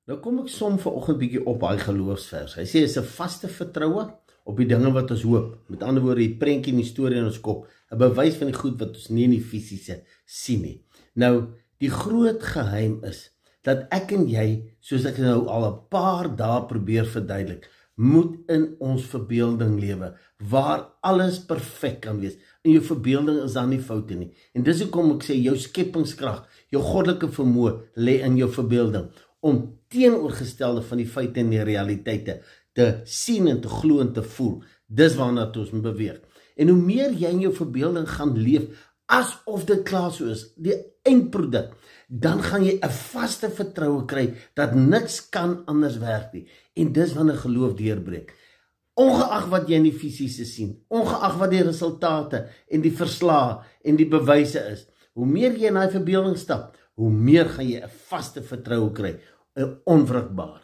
Nou kom ek som vanoggend bietjie op daai geloofsvers. Hy sê is 'n vaste vertroue op die dinge wat ons hoop. Met ander woorde, die prentjie en die storie in ons kop, 'n bewys van die goed wat ons nie in die fisiese sien nie. Nou, die groot geheim is dat ek en jy, soos ek nou al 'n paar dae probeer verduidelik, moet in ons verbeelding lewe, waar alles perfek kan wees. In jou verbeelding is daar nie foute nie. En dis hoekom ek sê, jou skepingskrag, jou goddelike vermoë lê in jou verbeelding, om teenoorgestelde van die feite en die realiteite te sien en te glo en te voel. Dis waarna ons moet beweeg. En hoe meer jy in jou verbeelding gaan leef, asof dit klaar so is, die eindproduk, dan gaan jy 'n vaste vertroue kry dat niks kan anders werk nie. En dis wanneer geloof deurbreek. Ongeag wat jy in die fisiese sien, ongeag wat die resultate en die verslae en die bewyse is, hoe meer jy in daai verbeelding stap, hoe meer gaan jy 'n vaste vertroue kry, 'n onwrikbaar.